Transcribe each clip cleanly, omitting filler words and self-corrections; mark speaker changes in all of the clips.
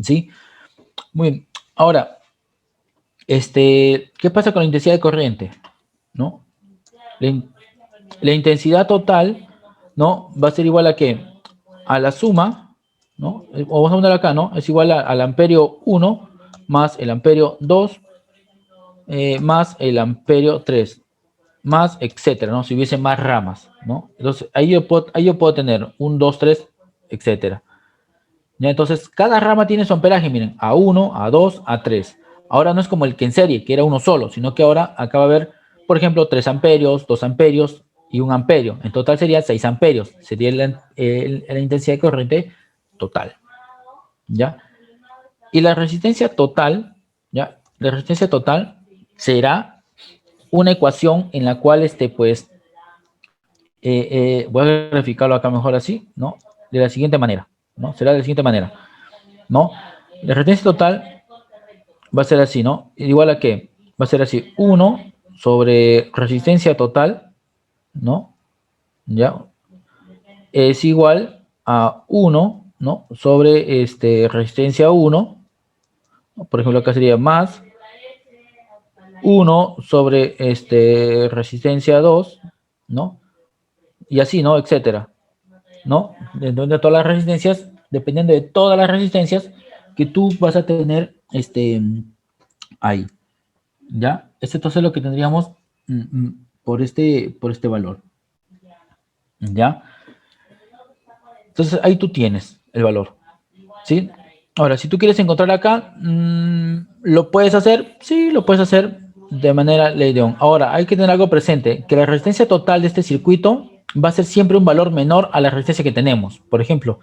Speaker 1: ¿Sí? Muy bien. Ahora, ¿qué pasa con la intensidad de corriente? ¿No? La, la intensidad total, ¿no? Va a ser igual a ¿qué? A la suma, ¿no? O vamos a poner acá, ¿no? Es igual al amperio 1 más el amperio 2 más el amperio 3 más etcétera, ¿no? Si hubiese más ramas, ¿no? Entonces, ahí yo puedo tener un 2 3 etcétera. ¿Ya? Entonces, cada rama tiene su amperaje, miren, A1, A2, A3. Ahora no es como el que en serie, que era uno solo, sino que ahora acá va a haber, por ejemplo, 3 amperios, 2 amperios y 1 amperio. En total sería 6 amperios. Sería la intensidad de corriente total. ¿Ya? Y la resistencia total, ¿ya? La resistencia total será una ecuación en la cual, pues, voy a graficarlo acá mejor así, ¿no? De la siguiente manera, ¿no? Será de la siguiente manera, ¿no? La resistencia total va a ser así, ¿no? Igual a qué? Va a ser así, 1 sobre resistencia total, ¿no? ¿Ya? Es igual a 1, ¿no? Sobre resistencia 1, ¿no? Por ejemplo, acá sería más 1 sobre resistencia 2, ¿no? Y así, ¿no? Etcétera, ¿no? Dentro de todas las resistencias, dependiendo de todas las resistencias que tú vas a tener ahí. ¿Ya? Entonces es lo que tendríamos por este valor. ¿Ya? Entonces ahí tú tienes el valor. ¿Sí? Ahora, si tú quieres encontrar acá, ¿lo puedes hacer? Sí, lo puedes hacer de manera ley de Ohm. Ahora, hay que tener algo presente, que la resistencia total de este circuito va a ser siempre un valor menor a la resistencia que tenemos. Por ejemplo,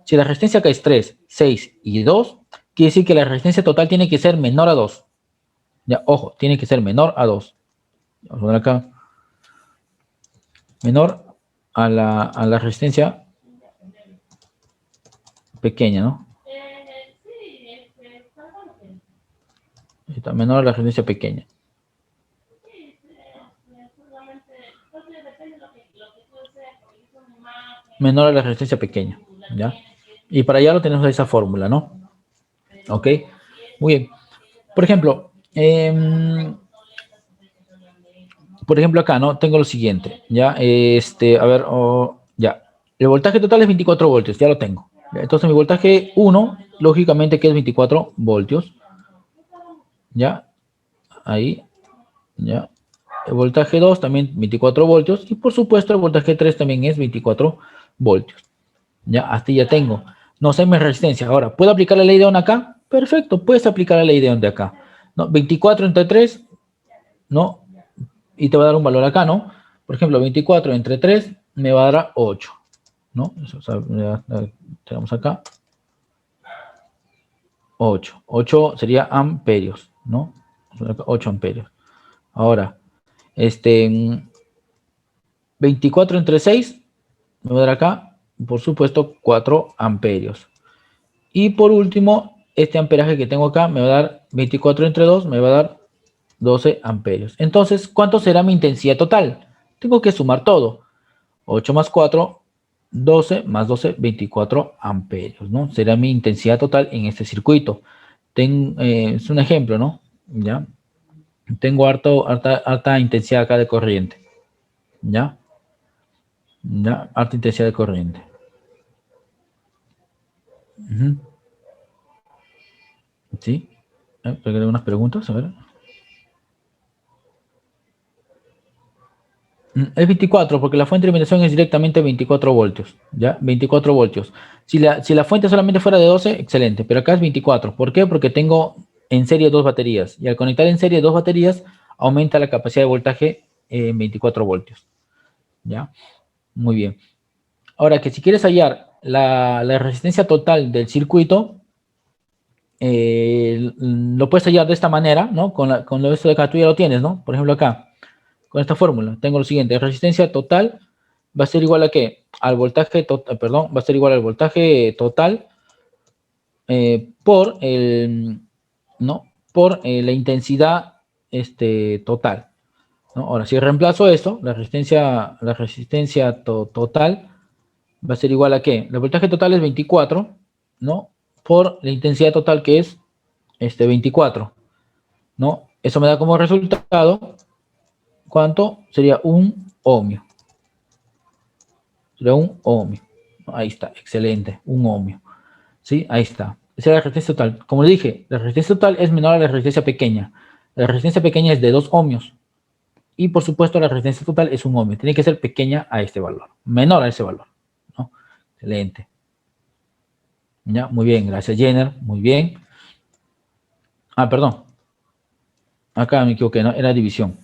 Speaker 1: si la resistencia acá es 3, 6 y 2, quiere decir que la resistencia total tiene que ser menor a 2. Ya, ojo, tiene que ser menor a 2. Vamos a poner acá. Menor a la resistencia pequeña, ¿no? Está menor a la resistencia pequeña. Menor a la resistencia pequeña, ¿ya? Y para allá lo tenemos esa fórmula, ¿no? Ok, muy bien. Por ejemplo, acá, ¿no? Tengo lo siguiente, ¿ya? A ver, ya. El voltaje total es 24 voltios, ya lo tengo. ¿Ya? Entonces mi voltaje 1, lógicamente que es 24 voltios, ¿ya? Ahí, ¿ya? El voltaje 2 también 24 voltios y por supuesto el voltaje 3 también es 24 voltios. Ya, hasta ya tengo. No sé mi resistencia. Ahora, ¿puedo aplicar la ley de Ohm acá? Perfecto, puedes aplicar la ley de Ohm de acá. ¿No? 24 entre 3, ¿no? Y te va a dar un valor acá, ¿no? Por ejemplo, 24 entre 3 me va a dar 8, ¿no? Eso, o sea, ya tenemos acá 8. 8 sería amperios, ¿no? 8 amperios. Ahora, 24 entre 6 me va a dar acá, por supuesto, 4 amperios. Y por último, este amperaje que tengo acá me va a dar 24 entre 2, me va a dar 12 amperios. Entonces, ¿cuánto será mi intensidad total? Tengo que sumar todo. 8 más 4, 12 más 12, 24 amperios, ¿no? Será mi intensidad total en este circuito. Es un ejemplo, ¿no? ¿Ya? Tengo harta intensidad acá de corriente. ¿Ya? ¿Ya? Alta intensidad de corriente. ¿Sí? ¿Tengo algunas preguntas? A ver. Es 24, porque la fuente de alimentación es directamente 24 voltios, ¿ya? 24 voltios. Si la fuente solamente fuera de 12, excelente, pero acá es 24. ¿Por qué? Porque tengo en serie dos baterías, y al conectar en serie dos baterías, aumenta la capacidad de voltaje en 24 voltios, ¿ya? Muy bien. Ahora, que si quieres hallar la resistencia total del circuito, lo puedes hallar de esta manera, ¿no? Con esto de acá, tú ya lo tienes, ¿no? Por ejemplo, acá. Con esta fórmula tengo lo siguiente: resistencia total va a ser igual a qué? Al voltaje total, perdón, va a ser igual al voltaje total por la intensidad total, ¿no? Ahora, si reemplazo esto, la resistencia total va a ser igual a qué? El voltaje total es 24, ¿no? por la intensidad total, que es 24, ¿no? Eso me da como resultado, ¿cuánto? Sería un ohmio. Sería un ohmio. Ahí está, excelente, un ohmio. ¿Sí? Ahí está. Esa es la resistencia total. Como le dije, la resistencia total es menor a la resistencia pequeña. La resistencia pequeña es de 2 ohmios. Y por supuesto, la resistencia total es un ohmio. Tiene que ser pequeña a este valor, menor a ese valor, ¿no? Excelente. Ya, muy bien, gracias Jenner, muy bien. Ah, perdón. Acá me equivoqué, ¿no? Era división.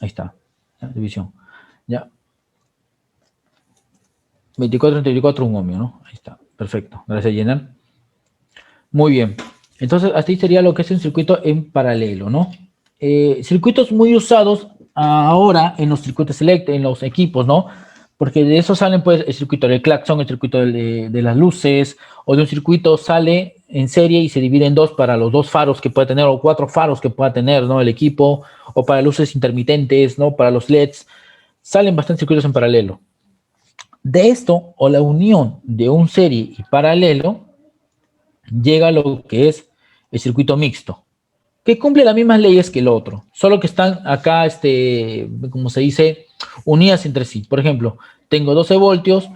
Speaker 1: Ahí está, ¿ya? División. Ya. 24 entre 24, un ohmio, ¿no? Ahí está, perfecto. Gracias Jenner. Muy bien. Entonces, así sería lo que es un circuito en paralelo, ¿no? Circuitos muy usados ahora en los circuitos en los equipos, ¿no? Porque de eso salen, pues, el circuito del claxon, el circuito de las luces, o de un circuito sale en serie y se divide en dos para los 2 faros que pueda tener, o 4 faros que pueda tener, ¿no? El equipo, o para luces intermitentes, ¿no? Para los LEDs. Salen bastantes circuitos en paralelo. De esto, o la unión de un serie y paralelo, llega a lo que es el circuito mixto, que cumple las mismas leyes que el otro, solo que están acá, como se dice, unidas entre sí. Por ejemplo, tengo 12 voltios,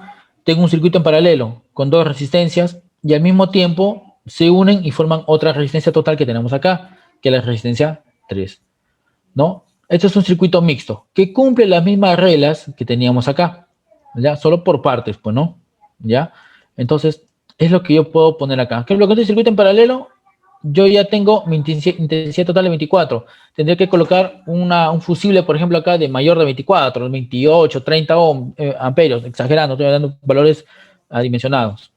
Speaker 1: tengo un circuito en paralelo con 2 resistencias y al mismo tiempo se unen y forman otra resistencia total que tenemos acá, que es la resistencia 3, ¿no? Este es un circuito mixto que cumple las mismas reglas que teníamos acá, ¿ya? Solo por partes, pues, ¿no? ¿Ya? Entonces, es lo que yo puedo poner acá. ¿Qué es lo que es el circuito en paralelo? Yo ya tengo mi intensidad total de 24. Tendría que colocar un fusible, por ejemplo, acá de mayor de 24, 28, 30 amperios, exagerando, estoy dando valores adimensionados.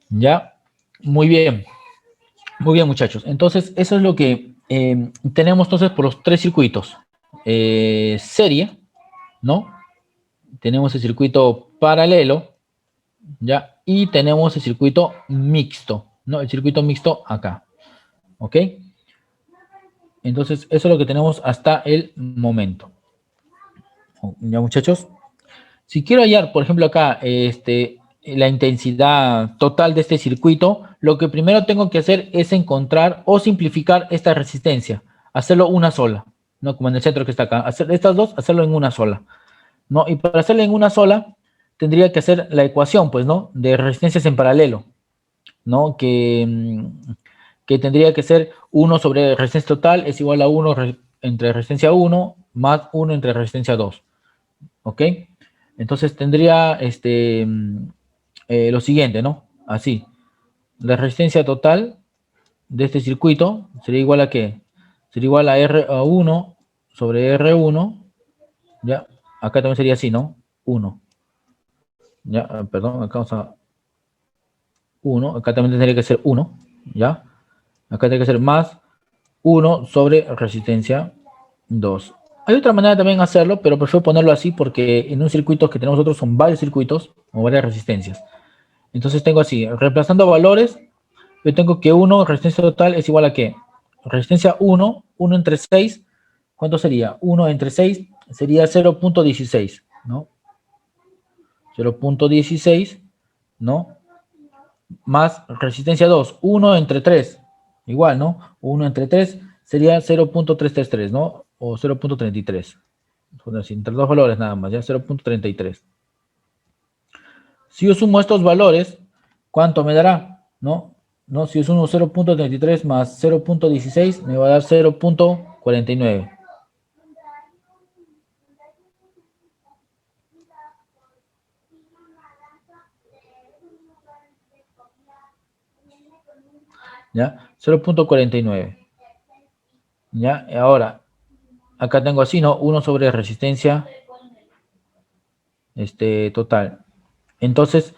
Speaker 1: ¿Ya? Muy bien. Muy bien, muchachos. Entonces, eso es lo que tenemos entonces por los 3 circuitos. Serie, ¿no? Tenemos el circuito paralelo, ¿ya? Y tenemos el circuito mixto, ¿no? El circuito mixto acá, ¿ok? Entonces, eso es lo que tenemos hasta el momento. ¿Ya, muchachos? Si quiero hallar, por ejemplo, acá, la intensidad total de este circuito, lo que primero tengo que hacer es encontrar o simplificar esta resistencia, hacerlo una sola, ¿no? Como en el centro que está acá, hacer estas dos, hacerlo en una sola, ¿no? Y para hacerlo en una sola, tendría que hacer la ecuación, pues, ¿no? De resistencias en paralelo, ¿no? Que tendría que ser 1 sobre resistencia total es igual a 1 entre resistencia 1 más 1 entre resistencia 2, ¿ok? Entonces tendría lo siguiente, ¿no? Así. La resistencia total de este circuito sería igual a ¿qué? Sería igual a R1 sobre R1, ¿ya? Acá también sería así, ¿no? 1. Ya, perdón, acá vamos a 1. Acá también tendría que ser 1, ¿ya? Acá tendría que ser más 1 sobre resistencia 2. Hay otra manera también de hacerlo, pero prefiero ponerlo así porque en un circuito que tenemos nosotros son varios circuitos o varias resistencias. Entonces tengo así, reemplazando valores, yo tengo que 1, resistencia total es igual a ¿qué? Resistencia 1, 1 entre 6, ¿cuánto sería? 1 entre 6 sería 0.16, ¿no? 0.16, ¿no? Más resistencia 2, 1 entre 3, igual, ¿no? 1 entre 3 sería 0.333, ¿no? O 0.33. Entre dos valores nada más, ya 0.33. Si yo sumo estos valores, ¿cuánto me dará? ¿No? ¿No? Si yo sumo 0.33 más 0.16, me va a dar 0.49. ¿Ya? 0.49. ¿Ya? Ahora, acá tengo así, ¿no? 1 sobre resistencia total. Entonces,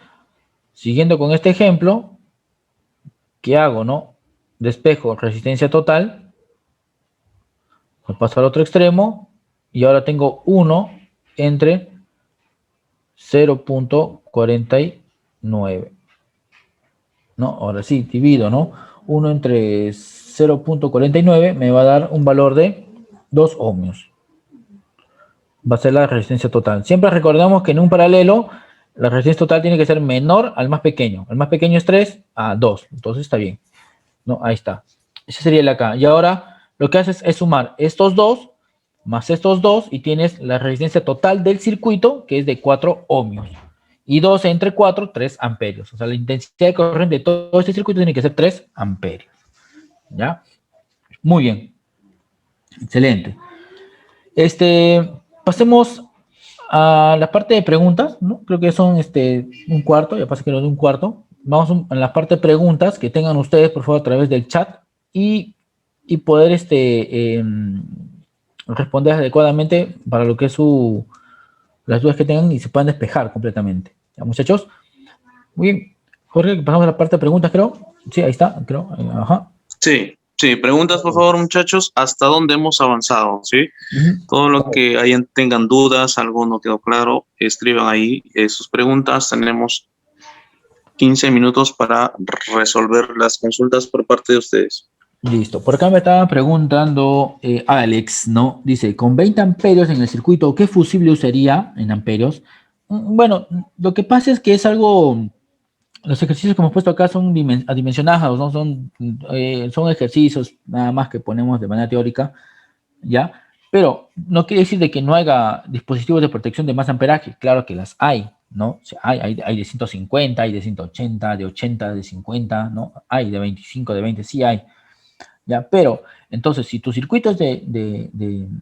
Speaker 1: siguiendo con este ejemplo, ¿qué hago, no? Despejo resistencia total, me paso al otro extremo y ahora tengo 1 entre 0.49. ¿No? Ahora sí, divido, ¿no? 1 entre 0.49 me va a dar un valor de 2 ohmios. Va a ser la resistencia total. Siempre recordamos que en un paralelo La resistencia total tiene que ser menor al más pequeño. El más pequeño es 3 a 2. Entonces está bien. ¿No? Ahí está. Ese sería el acá. Y ahora lo que haces es sumar estos dos más estos dos y tienes la resistencia total del circuito, que es de 4 ohmios. Y 2 entre 4, 3 amperios. O sea, la intensidad de corriente de todo este circuito tiene que ser 3 amperios. ¿Ya? Muy bien. Excelente. Pasemos a la parte de preguntas, ¿no? Creo que son un cuarto, ya pasa que no de un cuarto. Vamos a la parte de preguntas que tengan ustedes, por favor, a través del chat y poder responder adecuadamente para lo que es las dudas que tengan y se puedan despejar completamente. ¿Ya, muchachos? Muy bien. Jorge, pasamos a la parte de preguntas, creo. Sí, ahí está, creo. Ajá.
Speaker 2: Sí, sí, preguntas por favor muchachos, ¿hasta dónde hemos avanzado? ¿Sí? Todo lo que tengan dudas, algo no quedó claro, escriban ahí sus preguntas. Tenemos 15 minutos para resolver las consultas por parte de ustedes.
Speaker 1: Listo. Por acá me estaba preguntando Alex, ¿no? Dice, con 20 amperios en el circuito, ¿qué fusible usaría en amperios? Bueno, lo que pasa es que es algo, los ejercicios que hemos puesto acá son adimensionados, ¿no? Son ejercicios nada más que ponemos de manera teórica, ¿ya? Pero no quiere decir de que no haya dispositivos de protección de más amperaje. Claro que las hay, ¿no? O sea, hay de 150, hay de 180, de 80, de 50, ¿no? Hay de 25, de 20, sí hay. ¿Ya? Pero, entonces, si tu circuito es de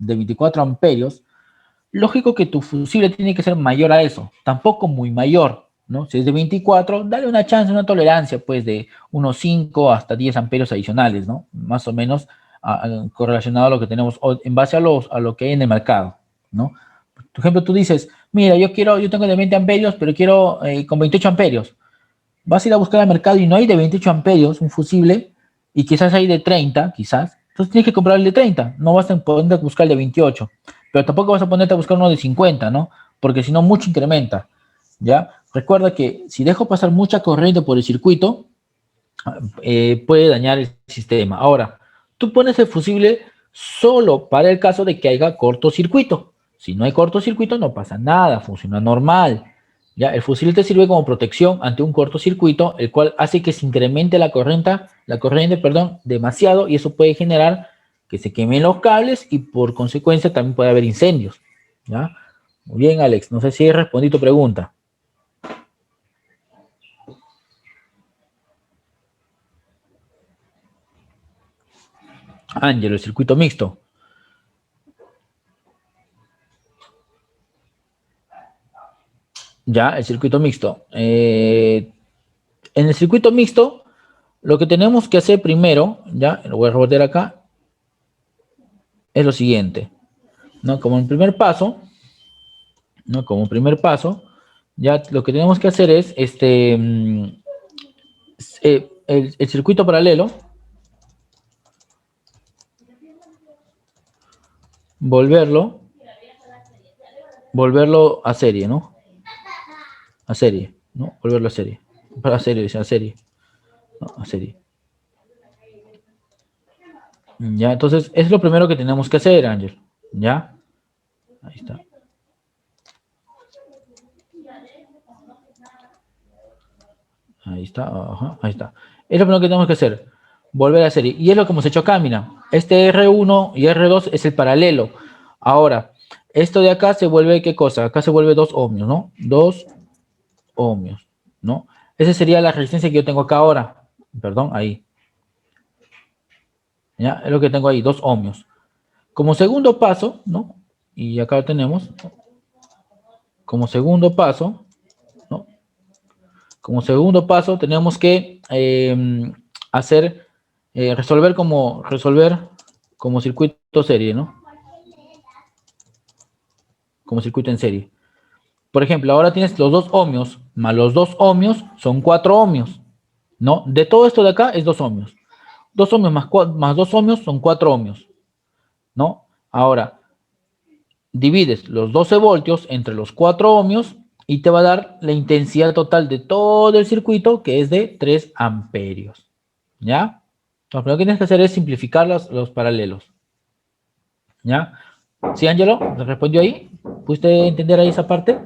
Speaker 1: 24 amperios, lógico que tu fusible tiene que ser mayor a eso, tampoco muy mayor, ¿no? Si es de 24, dale una chance, una tolerancia, pues, de unos 5 hasta 10 amperios adicionales, ¿no? Más o menos correlacionado a lo que tenemos, en base a lo que hay en el mercado, ¿no? Por ejemplo, tú dices, mira, yo tengo de 20 amperios, pero quiero con 28 amperios. Vas a ir a buscar al mercado y no hay de 28 amperios un fusible, y quizás hay de 30, quizás. Entonces tienes que comprar el de 30. No vas a ponerte a buscar el de 28. Pero tampoco vas a ponerte a buscar uno de 50, ¿no? Porque si no, mucho incrementa. ¿Ya? Recuerda que si dejo pasar mucha corriente por el circuito, puede dañar el sistema. Ahora, tú pones el fusible solo para el caso de que haya cortocircuito. Si no hay cortocircuito, no pasa nada, funciona normal. ¿Ya? El fusible te sirve como protección ante un cortocircuito, el cual hace que se incremente la corriente, perdón, demasiado, y eso puede generar que se quemen los cables y por consecuencia también puede haber incendios. ¿Ya? Muy bien, Alex, no sé si he respondido tu pregunta. Ángel, el circuito mixto. Ya, el circuito mixto. En el circuito mixto, lo que tenemos que hacer primero, ya, lo voy a rebotar acá, es lo siguiente, ¿no? Como un primer paso, ¿no? Como un primer paso, ya lo que tenemos que hacer es el circuito paralelo, volverlo a serie, ¿no? A serie, ¿no? Volverlo a serie. Para serie, a serie. ¿No? A serie. Ya, entonces es lo primero que tenemos que hacer, Ángel. ¿Ya? Ahí está. Ahí está, ajá, ahí está. Es lo primero que tenemos que hacer. Volver a serie. Y es lo que hemos hecho acá, mira. Este R1 y R2 es el paralelo. Ahora, esto de acá se vuelve, ¿qué cosa? Acá se vuelve 2 ohmios, ¿no? 2 ohmios, ¿no? Esa sería la resistencia que yo tengo acá ahora. Perdón, ahí. ¿Ya? Es lo que tengo ahí, 2 ohmios. Como segundo paso, ¿no? Y acá lo tenemos. Como segundo paso, ¿no? Como segundo paso tenemos que resolver como circuito serie, ¿no? Como circuito en serie. Por ejemplo, ahora tienes los 2 ohmios, más los 2 ohmios son 4 ohmios, ¿no? De todo esto de acá es 2 ohmios. 2 ohmios más 2 ohmios son 4 ohmios, ¿no? Ahora, divides los 12 voltios entre los 4 ohmios y te va a dar la intensidad total de todo el circuito, que es de 3 amperios. ¿Ya? Lo primero que tienes que hacer es simplificar los paralelos. ¿Ya? ¿Sí, Angelo? ¿Te respondió ahí? ¿Pudiste entender ahí esa parte?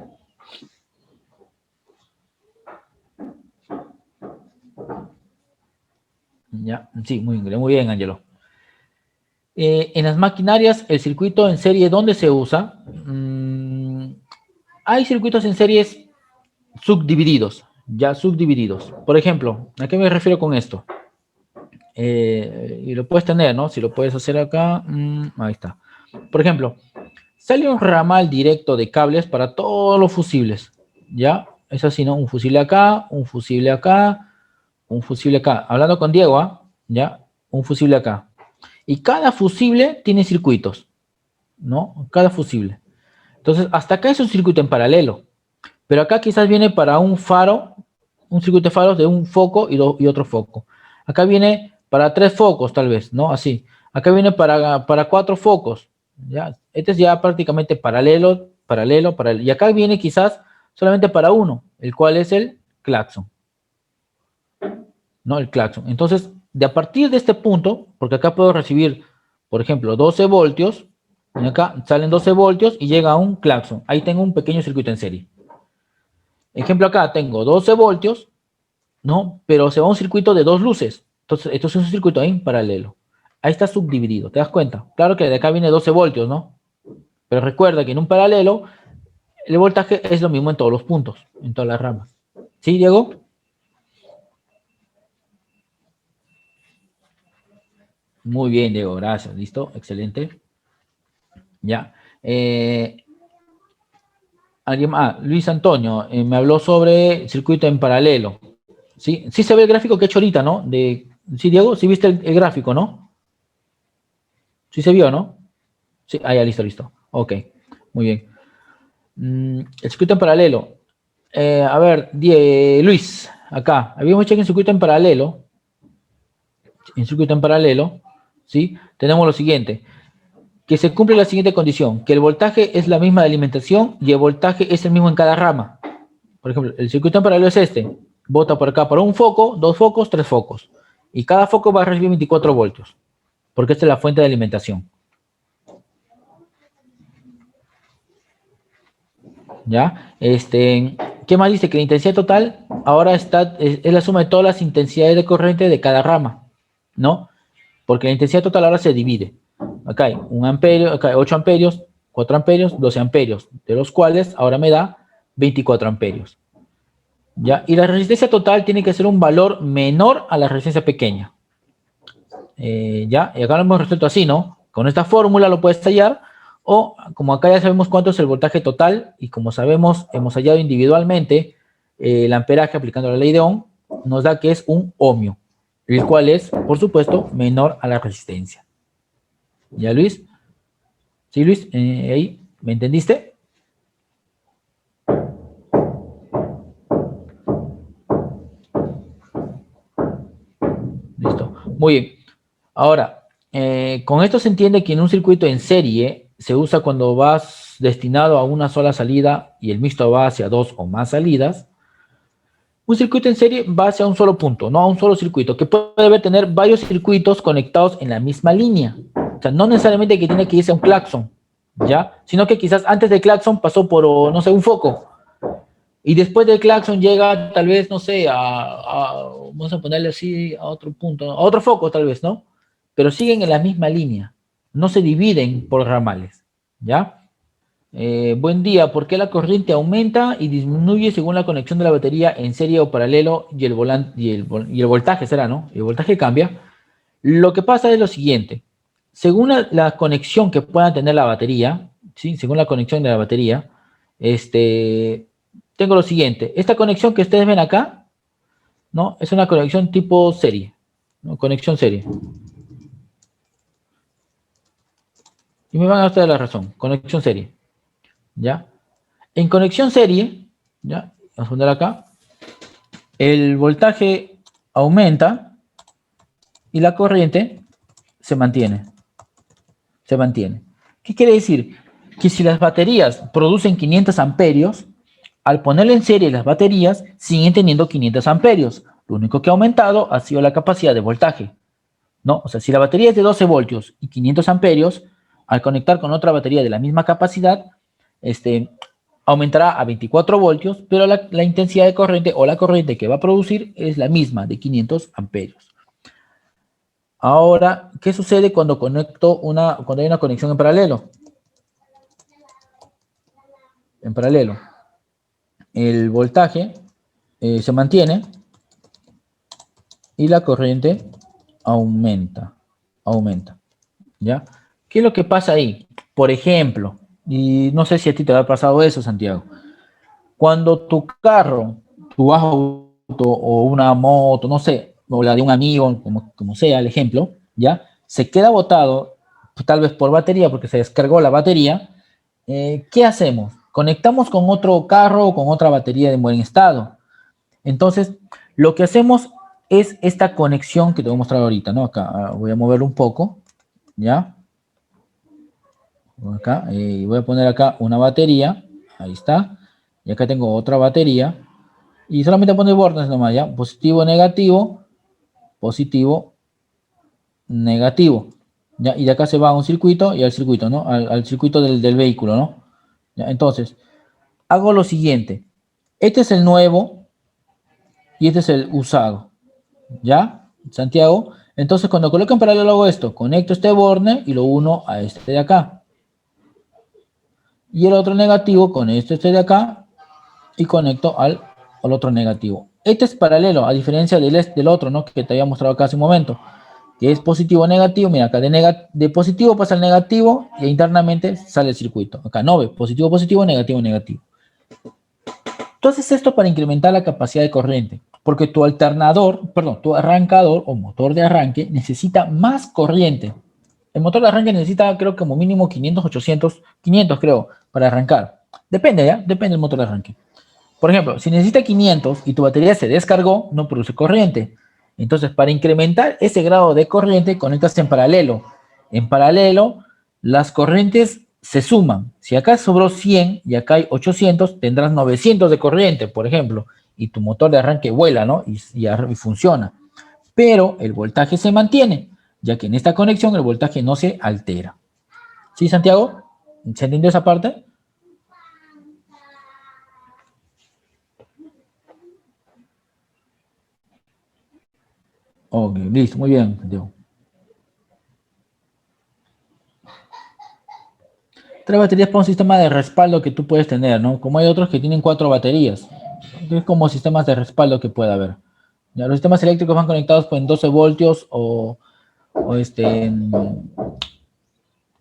Speaker 1: Ya, sí, muy bien, Angelo. En las maquinarias, el circuito en serie, ¿dónde se usa? Hay circuitos en series subdivididos, ya subdivididos. Por ejemplo, ¿a qué me refiero con esto? Y lo puedes tener, ¿no? Si lo puedes hacer acá, ahí está. Por ejemplo, sale un ramal directo de cables para todos los fusibles, ¿ya? Es así, ¿no? Un fusible acá, un fusible acá, un fusible acá. Hablando con Diego, ¿ah? ¿Ya? Un fusible acá. Y cada fusible tiene circuitos, ¿no? Cada fusible. Entonces, hasta acá es un circuito en paralelo. Pero acá quizás viene para un faro, un circuito de faros de un foco y otro foco. Acá viene para 3 focos, tal vez, ¿no? Así. Acá viene para 4 focos. ¿Ya? Este es ya prácticamente paralelo. Y acá viene quizás solamente para uno, el cual es el claxon. ¿No? El claxon. Entonces, de a partir de este punto, porque acá puedo recibir, por ejemplo, 12 voltios, y acá salen 12 voltios y llega a un claxon. Ahí tengo un pequeño circuito en serie. Ejemplo, acá tengo 12 voltios, ¿no? Pero se va a un circuito de 2 luces. Entonces, esto es un circuito en paralelo. Ahí está subdividido, ¿te das cuenta? Claro que de acá viene 12 voltios, ¿no? Pero recuerda que en un paralelo, el voltaje es lo mismo en todos los puntos, en todas las ramas. ¿Sí, Diego? Muy bien, Diego, gracias. ¿Listo? Excelente. Ya. Luis Antonio me habló sobre circuito en paralelo. ¿Sí? Sí se ve el gráfico que he hecho ahorita, ¿no? Sí, Diego, sí viste el gráfico, ¿no? Sí se vio, ¿no? Sí, ya, listo. Ok, muy bien. El circuito en paralelo. A ver, Luis, acá. Habíamos hecho que en circuito en paralelo, ¿sí? Tenemos lo siguiente. Que se cumple la siguiente condición. Que el voltaje es la misma de alimentación y el voltaje es el mismo en cada rama. Por ejemplo, el circuito en paralelo es este. Bota por acá para un foco, 2 focos, 3 focos. Y cada foco va a recibir 24 voltios. Porque esta es la fuente de alimentación. ¿Ya? ¿Qué más dice? Que la intensidad total ahora es la suma de todas las intensidades de corriente de cada rama, ¿no? Porque la intensidad total ahora se divide. Acá hay 1 amperio, acá hay 8 amperios, 4 amperios, 12 amperios, de los cuales ahora me da 24 amperios. ¿Ya? Y la resistencia total tiene que ser un valor menor a la resistencia pequeña. ¿Ya? Y acá lo hemos resuelto así, ¿no? Con esta fórmula lo puedes hallar, o como acá ya sabemos cuánto es el voltaje total, y como sabemos, hemos hallado individualmente el amperaje aplicando la ley de Ohm, nos da que es un ohmio, el cual es, por supuesto, menor a la resistencia. ¿Ya, Luis? ¿Sí, Luis? Ahí, ¿me entendiste? Listo. Muy bien. Ahora, con esto se entiende que en un circuito en serie se usa cuando vas destinado a una sola salida y el mixto va hacia 2 o más salidas. Un circuito en serie va hacia un solo punto, no a un solo circuito, que puede tener varios circuitos conectados en la misma línea. O sea, no necesariamente que tiene que irse a un claxon, ¿ya? Sino que quizás antes del claxon pasó por, no sé, un foco. Y después del claxon llega tal vez, no sé, vamos a ponerle así a otro punto, ¿no? A otro foco tal vez, ¿no? Pero siguen en la misma línea, no se dividen por ramales, ¿ya? Buen día, ¿por qué la corriente aumenta y disminuye según la conexión de la batería en serie o paralelo y el voltaje será, ¿no? El voltaje cambia. Lo que pasa es lo siguiente, según la conexión que pueda tener la batería, ¿sí? Según la conexión de la batería, tengo lo siguiente, esta conexión que ustedes ven acá, ¿no? Es una conexión tipo serie, ¿no? Conexión serie. Y me van a dar la razón, conexión serie. ¿Ya? En conexión serie, ¿ya? Vamos a poner acá, el voltaje aumenta y la corriente se mantiene. Se mantiene. ¿Qué quiere decir? Que si las baterías producen 500 amperios, al ponerle en serie las baterías, siguen teniendo 500 amperios. Lo único que ha aumentado ha sido la capacidad de voltaje, ¿no? O sea, si la batería es de 12 voltios y 500 amperios, al conectar con otra batería de la misma capacidad, aumentará a 24 voltios, pero la intensidad de corriente o la corriente que va a producir es la misma, de 500 amperios. Ahora, ¿qué sucede cuando cuando hay una conexión en paralelo? En paralelo, el voltaje se mantiene y la corriente aumenta, ¿ya? ¿Qué es lo que pasa ahí? Por ejemplo, y no sé si a ti te ha pasado eso, Santiago, cuando tu carro, tu auto o una moto, no sé, o la de un amigo, como sea el ejemplo, ¿ya? Se queda botado, tal vez por batería, porque se descargó la batería. ¿Qué hacemos? Conectamos con otro carro o con otra batería de buen estado. Entonces, lo que hacemos es esta conexión que te voy a mostrar ahorita, ¿no? Acá voy a moverlo un poco, ¿ya? Acá, voy a poner acá una batería, ahí está, y acá tengo otra batería, y solamente poner bordes nomás, ¿ya? Positivo, negativo, ¿ya? Y de acá se va a un circuito y al circuito, ¿no? Al circuito del vehículo, ¿no? ¿Ya? Entonces, hago lo siguiente, este es el nuevo y este es el usado, ¿ya? Santiago, entonces cuando coloco en paralelo hago esto, conecto este borne y lo uno a este de acá. Y el otro negativo con este de acá y conecto al otro negativo. Este es paralelo, a diferencia del otro, ¿no? Que te había mostrado acá hace un momento, que es positivo negativo. Mira, acá de positivo pasa al negativo y internamente sale el circuito. Acá no ve, positivo, positivo, negativo, negativo. Entonces esto para incrementar la capacidad de corriente, porque tu tu arrancador o motor de arranque necesita más corriente. El motor de arranque necesita, creo, como mínimo 500, 800, 500 creo, para arrancar. Depende, ¿ya? Depende del motor de arranque. Por ejemplo, si necesita 500 y tu batería se descargó, no produce corriente. Entonces, para incrementar ese grado de corriente, conectas en paralelo. En paralelo, las corrientes se suman. Si acá sobró 100 y acá hay 800, tendrás 900 de corriente, por ejemplo, y tu motor de arranque vuela, ¿no? Y funciona. Pero el voltaje se mantiene, ya que en esta conexión el voltaje no se altera. ¿Sí, Santiago? ¿Se entendió esa parte? Ok, listo, muy bien, Santiago. 3 baterías para un sistema de respaldo que tú puedes tener, ¿no? Como hay otros que tienen 4 baterías. Es como sistemas de respaldo que puede haber. Ya, los sistemas eléctricos van conectados en 12 voltios en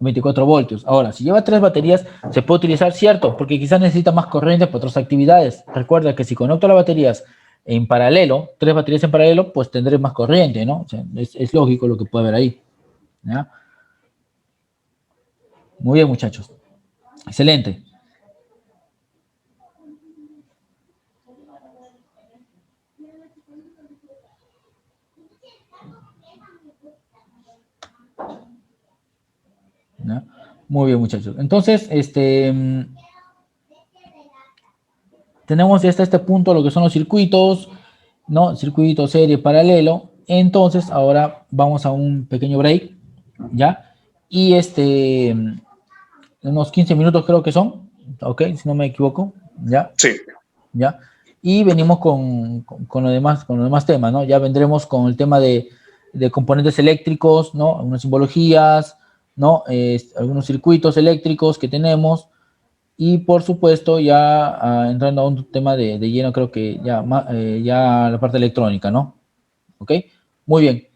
Speaker 1: 24 voltios. Ahora, si lleva 3 baterías, se puede utilizar, cierto, porque quizás necesita más corriente para otras actividades. Recuerda que si conecto las baterías en paralelo, 3 baterías en paralelo, pues tendré más corriente, ¿no? O sea, es lógico lo que puede haber ahí. ¿Ya? Muy bien, muchachos. Excelente. ¿Ya? Muy bien, muchachos. Entonces, tenemos ya hasta este punto lo que son los circuitos, ¿no? Circuito, serie, paralelo. Entonces, ahora vamos a un pequeño break, ¿ya? Y unos 15 minutos creo que son, ¿ok? Si no me equivoco, ¿ya?
Speaker 2: Sí.
Speaker 1: ¿Ya? Y venimos con los demás temas, ¿no? Ya vendremos con el tema de componentes eléctricos, ¿no? Algunas simbologías, ¿no? Algunos circuitos eléctricos que tenemos. Y por supuesto, ya entrando a un tema de lleno, creo que ya la parte electrónica, ¿no? ¿Ok? Muy bien.